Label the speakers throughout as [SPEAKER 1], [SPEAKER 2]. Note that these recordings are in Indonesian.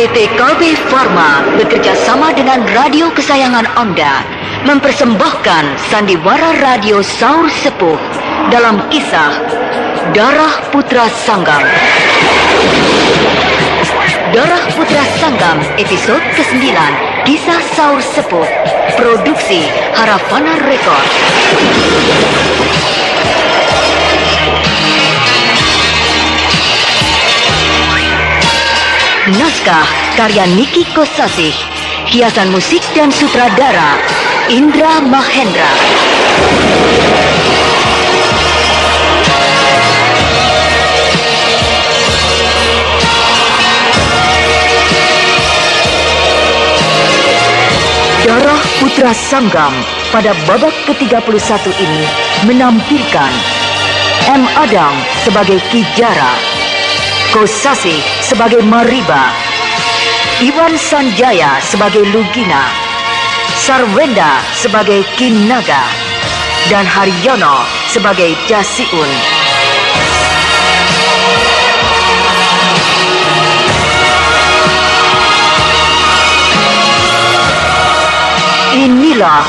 [SPEAKER 1] PT KB Pharma bekerja sama dengan radio kesayangan Anda mempersembahkan sandiwara radio Saur Sepuh dalam kisah Darah Putra Sanggam. Darah Putra Sanggam episode ke-9, Kisah Saur Sepuh, produksi Harafana Record. Naskah karya Niki Kosasih, hiasan musik dan sutradara Indra Mahendra. Darah Putra Sanggam pada babak ke-31 ini menampilkan M. Adang sebagai Ki Jara, Kosasih sebagai Mariba, Iwan Sanjaya sebagai Lugina, Sarwenda sebagai Kinaga, dan Haryono sebagai Jasiun. Inilah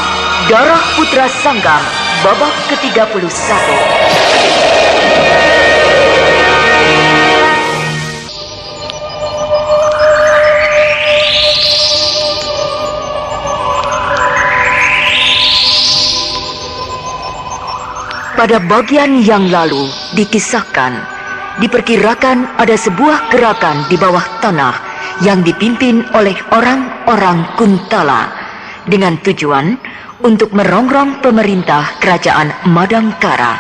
[SPEAKER 1] Darah Putra Sanggam babak ke-31. Pada bagian yang lalu dikisahkan, diperkirakan ada sebuah gerakan di bawah tanah yang dipimpin oleh orang-orang Kuntala dengan tujuan untuk merongrong pemerintah kerajaan Madangkara.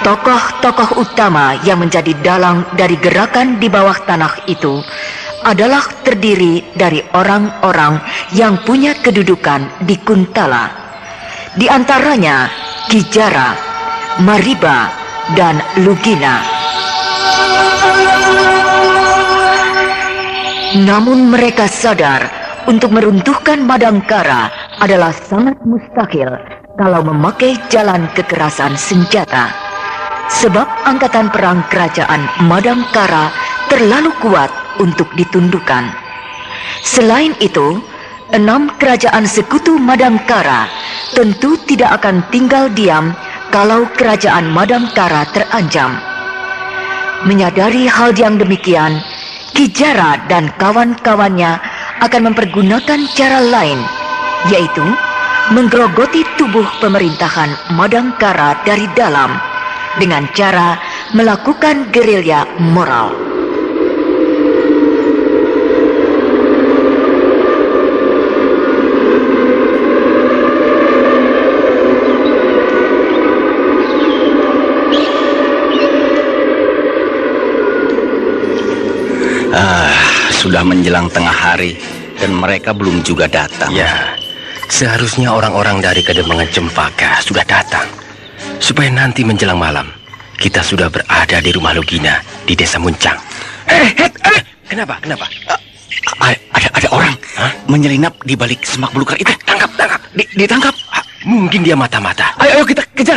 [SPEAKER 1] Tokoh-tokoh utama yang menjadi dalang dari gerakan di bawah tanah itu adalah terdiri dari orang-orang yang punya kedudukan di Kuntala. Di antaranya Ki Jara, Mariba, dan Lugina. Namun mereka sadar untuk meruntuhkan Madangkara adalah sangat mustahil kalau memakai jalan kekerasan senjata. Sebab angkatan perang kerajaan Madangkara terlalu kuat untuk ditundukkan. Selain itu, 6 kerajaan sekutu Madangkara tentu tidak akan tinggal diam kalau kerajaan Madangkara terancam. Menyadari hal yang demikian, Ki Jara dan kawan-kawannya akan mempergunakan cara lain, yaitu menggerogoti tubuh pemerintahan Madangkara dari dalam dengan cara melakukan gerilya moral.
[SPEAKER 2] Sudah menjelang tengah hari dan mereka belum juga datang.
[SPEAKER 3] Ya, seharusnya orang-orang dari Kademangan Cempaka sudah datang. Supaya nanti menjelang malam kita sudah berada di rumah Lugina di Desa Muncang. Kenapa?
[SPEAKER 2] Ada orang menyelinap di balik semak belukar itu.
[SPEAKER 3] Tangkap.
[SPEAKER 2] Ditangkap.
[SPEAKER 3] Mungkin dia mata-mata.
[SPEAKER 2] Ayo kita kejar.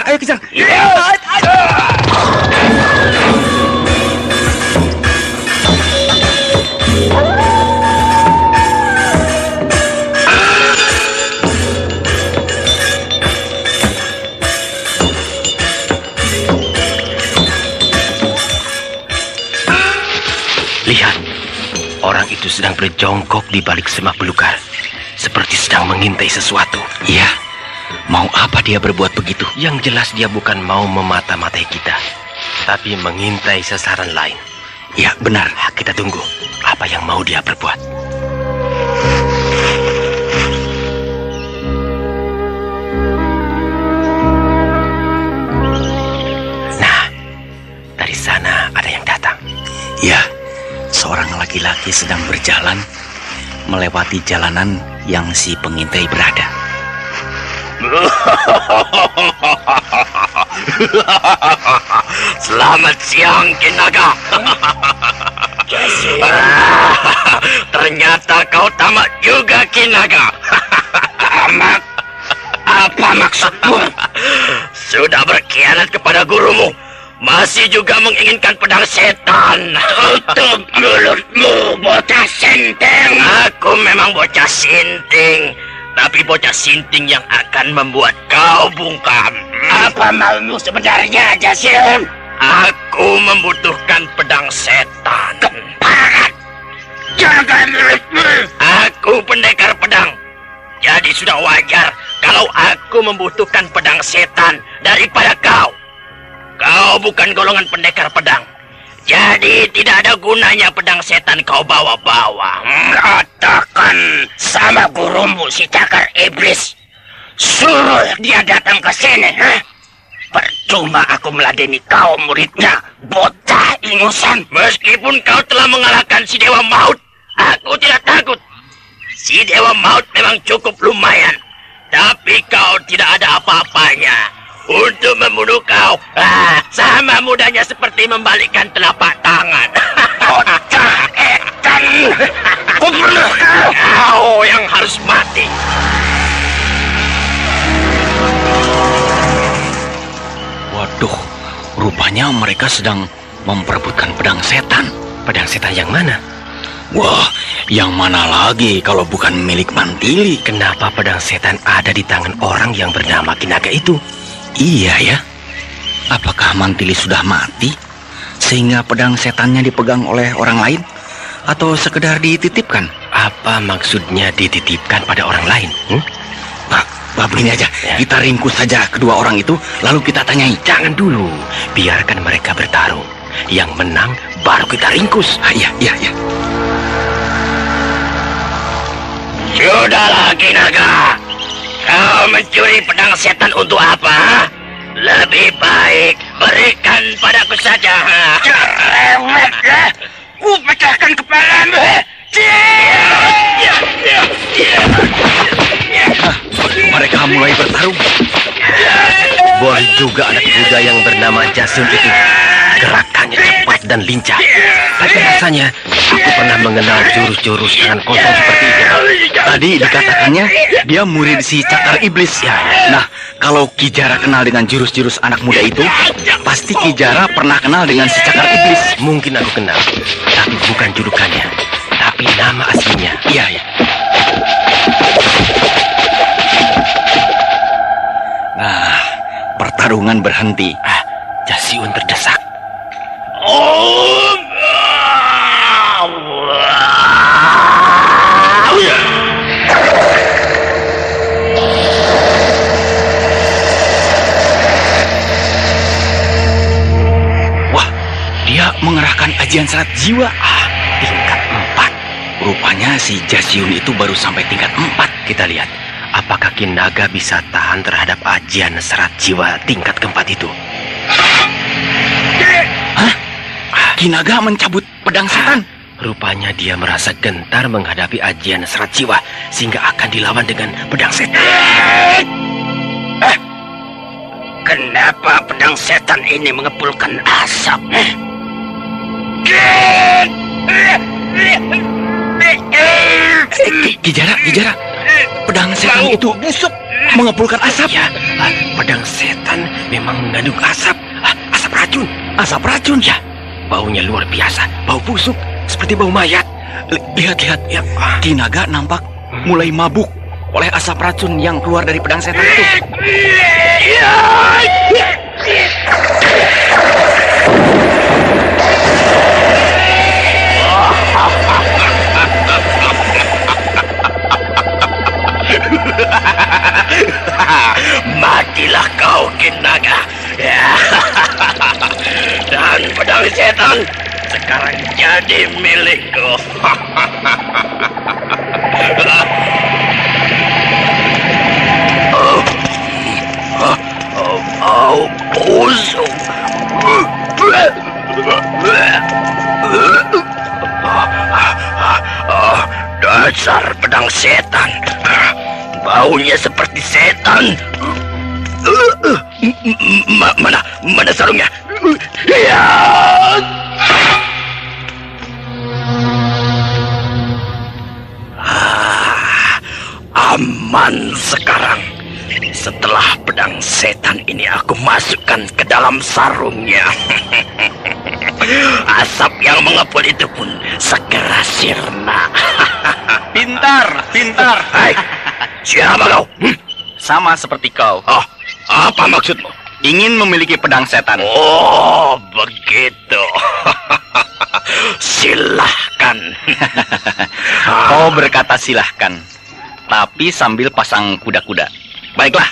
[SPEAKER 3] Lihat, orang itu sedang berjongkok di balik semak belukar, seperti sedang mengintai sesuatu.
[SPEAKER 2] Iya, mau apa dia berbuat begitu?
[SPEAKER 3] Yang jelas dia bukan mau memata-matai kita, tapi mengintai sasaran lain.
[SPEAKER 2] Ya, benar.
[SPEAKER 3] Kita tunggu apa yang mau dia perbuat. Nah, dari sana ada yang datang.
[SPEAKER 2] Ya, seorang laki-laki sedang berjalan melewati jalanan yang si pengintai berada.
[SPEAKER 4] Selamat siang, Kinaga. Ternyata kau tamat juga, Kinaga. Tamat? Apa maksudmu? Sudah berkhianat kepada gurumu. Masih juga menginginkan pedang setan. Tutup mulutmu, bocah sinting. Aku memang bocah sinting, tapi bocah sinting yang akan membuat kau bungkam. Apa maumu sebenarnya, Jasim? Aku membutuhkan pedang setan. Keparat! Jaga mulutmu. Aku pendekar pedang. Jadi sudah wajar kalau aku membutuhkan pedang setan daripada kau. Kau bukan golongan pendekar pedang. Jadi tidak ada gunanya pedang setan kau bawa-bawa. Katakan sama gurumu si cakar iblis. Suruh dia datang ke sini. Percuma aku meladeni kau muridnya, bocah ingusan. Meskipun kau telah mengalahkan si Dewa Maut, aku tidak takut. Si Dewa Maut memang cukup lumayan, tapi kau tidak ada apa-apanya. Untuk membunuh kau, sama mudahnya seperti membalikkan telapak tangan. Bocah edan, kubunuh kau. Kau yang harus mati.
[SPEAKER 2] Waduh, rupanya mereka sedang memperebutkan pedang setan.
[SPEAKER 3] Pedang setan yang mana?
[SPEAKER 2] Wah, yang mana lagi kalau bukan milik Mantili?
[SPEAKER 3] Kenapa pedang setan ada di tangan orang yang bernama Kinaga itu?
[SPEAKER 2] Iya ya. Apakah Mantili sudah mati sehingga pedang setannya dipegang oleh orang lain, atau sekedar dititipkan?
[SPEAKER 3] Apa maksudnya dititipkan pada orang lain?
[SPEAKER 2] Bah, begini aja, kita ringkus saja kedua orang itu, lalu kita tanyai.
[SPEAKER 3] Jangan dulu, biarkan mereka bertarung. Yang menang baru kita ringkus.
[SPEAKER 2] Iya.
[SPEAKER 4] Sudahlah, Kinaga. Kau mencuri pedang setan untuk apa? Lebih baik berikan padaku saja. Cerewet, ku pecahkan kepalamu.
[SPEAKER 2] Mereka mulai bertarung.
[SPEAKER 3] Boleh juga anak muda yang bernama Jasim itu. Gerakannya cepat dan lincah. Tapi rasanya aku pernah mengenal jurus-jurus tangan kosong seperti itu.
[SPEAKER 2] Tadi dikatakannya dia murid si cakar iblis.
[SPEAKER 3] Ya.
[SPEAKER 2] Nah, kalau Kijara kenal dengan jurus-jurus anak muda itu, pasti Kijara pernah kenal dengan si cakar iblis.
[SPEAKER 3] Mungkin aku kenal, tapi bukan julukannya, tapi nama aslinya.
[SPEAKER 2] Iya. Nah, pertarungan berhenti.
[SPEAKER 3] Jasiun terdesak.
[SPEAKER 2] Wah, dia mengerahkan ajian serat jiwa.
[SPEAKER 3] Tingkat 4.
[SPEAKER 2] Rupanya si Jasiun itu baru sampai tingkat 4.
[SPEAKER 3] Kita lihat, apakah Kinaga bisa tahan terhadap ajian serat jiwa tingkat keempat itu?
[SPEAKER 2] Kinaga mencabut pedang setan.
[SPEAKER 3] Rupanya dia merasa gentar menghadapi ajian serat jiwa, sehingga akan dilawan dengan pedang setan.
[SPEAKER 4] Kenapa pedang setan ini mengepulkan asap?
[SPEAKER 2] Kijara, pedang setan itu busuk, mengepulkan asap.
[SPEAKER 3] Ya, pedang setan memang mengandung asap. Asap racun.
[SPEAKER 2] Asap racun.
[SPEAKER 3] Ya, baunya luar biasa. Bau busuk, seperti bau mayat.
[SPEAKER 2] Lihat. Ya, Kinaga nampak mulai mabuk oleh asap racun yang keluar dari pedang setan itu.
[SPEAKER 4] Matilah kau, Kinaga. Dan pedang setan sekarang jadi milikku. Busuk. Dasar pedang setan. Baunya seperti setan. Mana sarungnya? Aman sekarang. Setelah pedang setan ini aku masukkan ke dalam sarungnya, asap yang mengepul itu pun segera sirna.
[SPEAKER 2] Pintar, pintar.
[SPEAKER 4] Hai, siapa kau?
[SPEAKER 2] Sama seperti kau.
[SPEAKER 4] Oh, apa maksudmu?
[SPEAKER 2] Ingin memiliki pedang setan.
[SPEAKER 4] Oh, begitu. Silahkan.
[SPEAKER 2] Kau berkata silahkan, tapi sambil pasang kuda-kuda. Baiklah,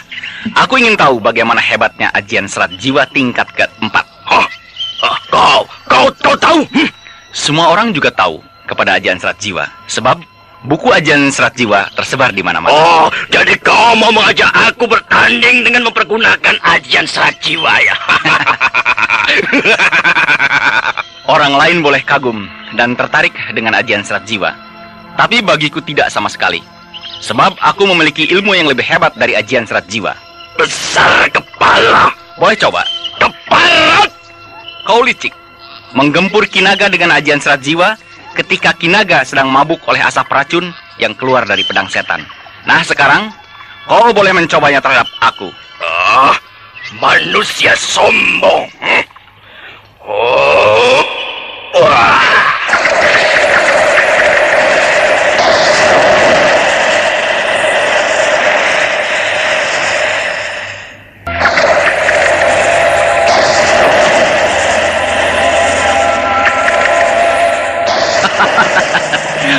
[SPEAKER 2] aku ingin tahu bagaimana hebatnya ajian serat jiwa tingkat keempat.
[SPEAKER 4] Kau tahu?
[SPEAKER 2] Semua orang juga tahu kepada ajian serat jiwa, sebab buku ajian serat jiwa tersebar di mana-mana.
[SPEAKER 4] Oh, jadi kau mau mengajak aku bertanding dengan mempergunakan ajian serat jiwa ya?
[SPEAKER 2] Orang lain boleh kagum dan tertarik dengan ajian serat jiwa, tapi bagiku tidak sama sekali. Sebab aku memiliki ilmu yang lebih hebat dari ajian serat jiwa.
[SPEAKER 4] Besar kepala.
[SPEAKER 2] Boleh coba?
[SPEAKER 4] Kepala.
[SPEAKER 2] Kau licik, menggempur Kinaga dengan ajian serat jiwa ketika Kinaga sedang mabuk oleh asap racun yang keluar dari pedang setan. Nah sekarang, kau boleh mencobanya terhadap aku.
[SPEAKER 4] Manusia sombong. Oh, wah.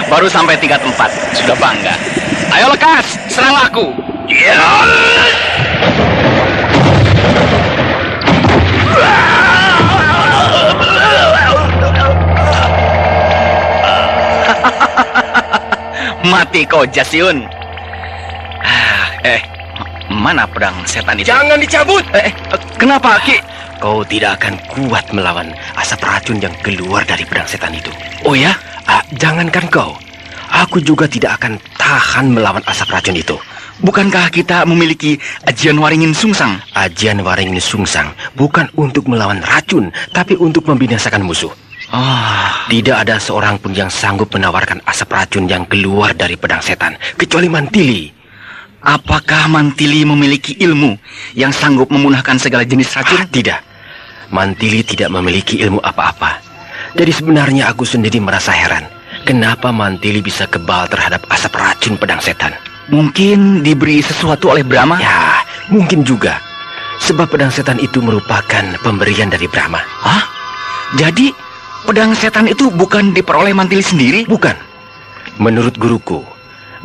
[SPEAKER 2] Baru sampai tingkat 4, sudah bangga. Ayo lekas, serang aku.
[SPEAKER 4] Ya.
[SPEAKER 2] Mati kau, Jasyun. Mana pedang setan itu?
[SPEAKER 3] Jangan dicabut.
[SPEAKER 2] Kenapa, Ki?
[SPEAKER 3] Kau tidak akan kuat melawan asap racun yang keluar dari pedang setan itu.
[SPEAKER 2] Oh ya?
[SPEAKER 3] Jangankan kau, aku juga tidak akan tahan melawan asap racun itu.
[SPEAKER 2] Bukankah kita memiliki ajian waringin sungsang?
[SPEAKER 3] Ajian waringin sungsang bukan untuk melawan racun, tapi untuk membinasakan musuh. Tidak ada seorang pun yang sanggup menawarkan asap racun yang keluar dari pedang setan, kecuali Mantili.
[SPEAKER 2] Apakah Mantili memiliki ilmu yang sanggup memunahkan segala jenis racun?
[SPEAKER 3] Tidak. Mantili tidak memiliki ilmu apa-apa. Jadi sebenarnya aku sendiri merasa heran, kenapa Mantili bisa kebal terhadap asap racun pedang setan.
[SPEAKER 2] Mungkin diberi sesuatu oleh Brahma?
[SPEAKER 3] Ya, mungkin juga. Sebab pedang setan itu merupakan pemberian dari Brahma.
[SPEAKER 2] Hah? Jadi pedang setan itu bukan diperoleh Mantili sendiri?
[SPEAKER 3] Bukan. Menurut guruku,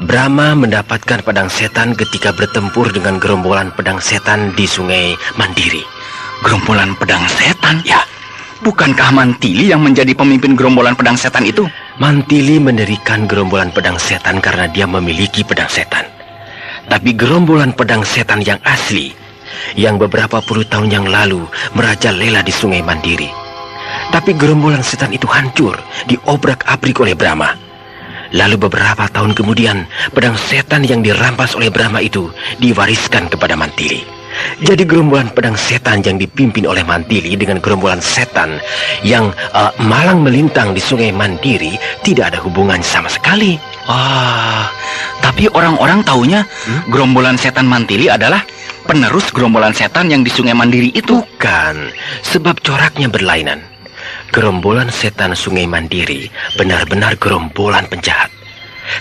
[SPEAKER 3] Brahma mendapatkan pedang setan ketika bertempur dengan gerombolan pedang setan di Sungai Mandiri.
[SPEAKER 2] Gerombolan pedang setan?
[SPEAKER 3] Ya.
[SPEAKER 2] Bukankah Mantili yang menjadi pemimpin gerombolan pedang setan itu?
[SPEAKER 3] Mantili mendirikan gerombolan pedang setan karena dia memiliki pedang setan. Tapi gerombolan pedang setan yang asli, yang beberapa puluh tahun yang lalu merajalela di Sungai Mandiri. Tapi gerombolan setan itu hancur, diobrak-abrik oleh Brahma. Lalu beberapa tahun kemudian, pedang setan yang dirampas oleh Brahma itu diwariskan kepada Mantili. Jadi gerombolan pedang setan yang dipimpin oleh Mantili dengan gerombolan setan yang malang melintang di Sungai Mandiri tidak ada hubungan sama sekali.
[SPEAKER 2] Tapi orang-orang taunya gerombolan setan Mantili adalah penerus gerombolan setan yang di Sungai Mandiri itu.
[SPEAKER 3] Bukan, sebab coraknya berlainan. Gerombolan setan Sungai Mandiri benar-benar gerombolan penjahat.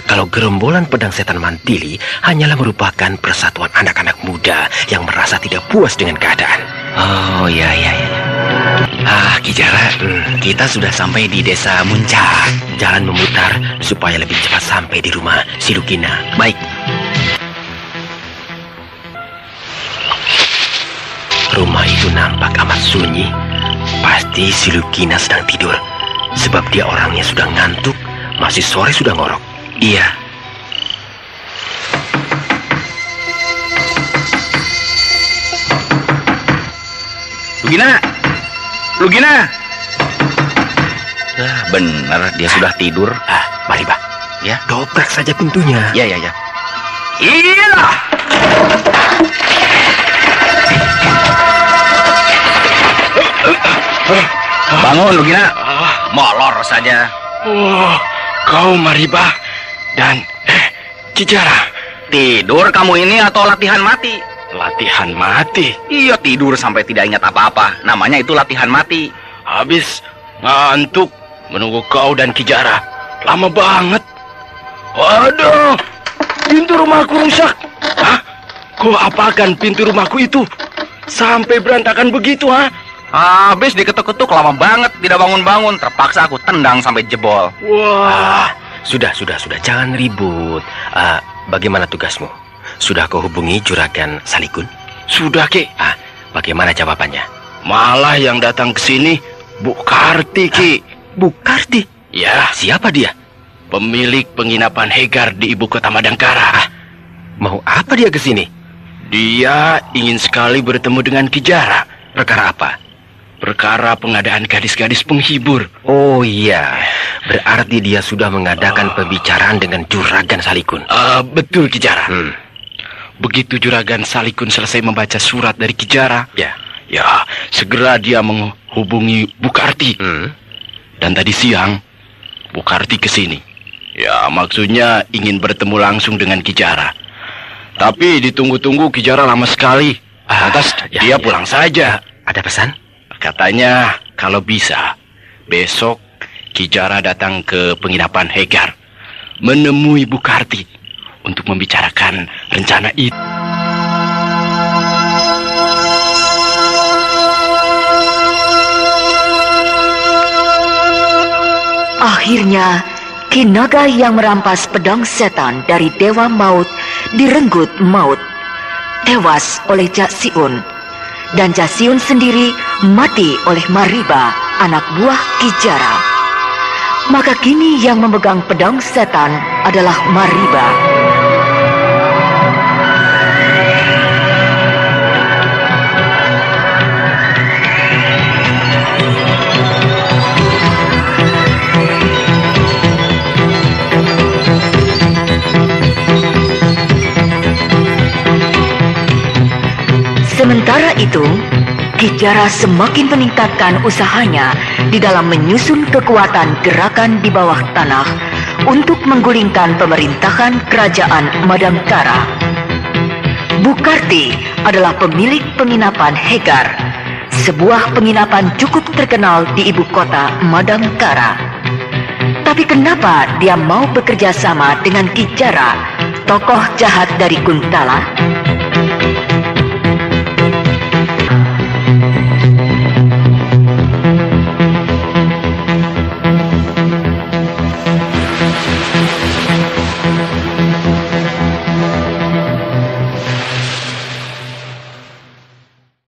[SPEAKER 3] Kalau gerombolan pedang setan Mantili hanyalah merupakan persatuan anak-anak muda yang merasa tidak puas dengan keadaan.
[SPEAKER 2] Oh, ya. Ki Jara, kita sudah sampai di desa Muncak.
[SPEAKER 3] Jalan memutar supaya lebih cepat sampai di rumah Silukina.
[SPEAKER 2] Baik.
[SPEAKER 3] Rumah itu nampak amat sunyi. Pasti Silukina sedang tidur. Sebab dia orangnya sudah ngantuk. Masih sore sudah ngorok.
[SPEAKER 2] Iya. Lugina. Benar dia sudah tidur.
[SPEAKER 3] Mari, Bah.
[SPEAKER 2] Ya,
[SPEAKER 3] Dobrak saja pintunya.
[SPEAKER 2] Ya.
[SPEAKER 4] Iya.
[SPEAKER 2] Bangun, Lugina. Molor saja.
[SPEAKER 3] Kau Maribah dan Kijara.
[SPEAKER 2] Tidur kamu ini atau latihan mati?
[SPEAKER 3] Latihan mati?
[SPEAKER 2] Iya, tidur sampai tidak ingat apa-apa. Namanya itu latihan mati.
[SPEAKER 3] Habis ngantuk menunggu kau dan Kijara. Lama banget. Waduh, pintu rumahku rusak. Hah? Kau apakan pintu rumahku itu? Sampai berantakan begitu, ha?
[SPEAKER 2] Habis diketuk-ketuk lama banget, tidak bangun-bangun. Terpaksa aku tendang sampai jebol.
[SPEAKER 3] Wah, sudah, jangan ribut. Bagaimana tugasmu? Sudah kau hubungi Juragan Salikun? Sudah, Ki. Bagaimana jawabannya? Malah yang datang ke sini Bu Karti, Ki. Bu Karti? Ya, siapa dia? Pemilik penginapan Hegar di ibu kota Madangkara. Mau apa dia ke sini? Dia ingin sekali bertemu dengan Kijara. Perkara apa? Perkara pengadaan gadis-gadis penghibur. Oh iya, berarti dia sudah mengadakan pembicaraan dengan Juragan Salikun. Betul, Kijara. Begitu Juragan Salikun selesai membaca surat dari Kijara, ya, segera dia menghubungi Bu Karti. Dan tadi siang, Bu Karti ke sini. Ya, maksudnya ingin bertemu langsung dengan Kijara. Tapi ditunggu-tunggu Kijara lama sekali. Lantas dia pulang saja. Ada pesan? Katanya kalau bisa, besok Kijara datang ke penginapan Hegar, menemui Bu Karti untuk membicarakan rencana itu.
[SPEAKER 1] Akhirnya, Kinaga yang merampas pedang setan dari Dewa Maut direnggut maut, tewas oleh Jasiun. Dan Jasiun sendiri mati oleh Mariba, anak buah Kijara. Maka kini yang memegang pedang setan adalah Mariba. Sementara itu, Kijara semakin meningkatkan usahanya di dalam menyusun kekuatan gerakan di bawah tanah untuk menggulingkan pemerintahan kerajaan Madangkara. Bu Karti adalah pemilik penginapan Hegar, sebuah penginapan cukup terkenal di ibu kota Madangkara. Tapi kenapa dia mau bekerja sama dengan Kijara, tokoh jahat dari Kuntala?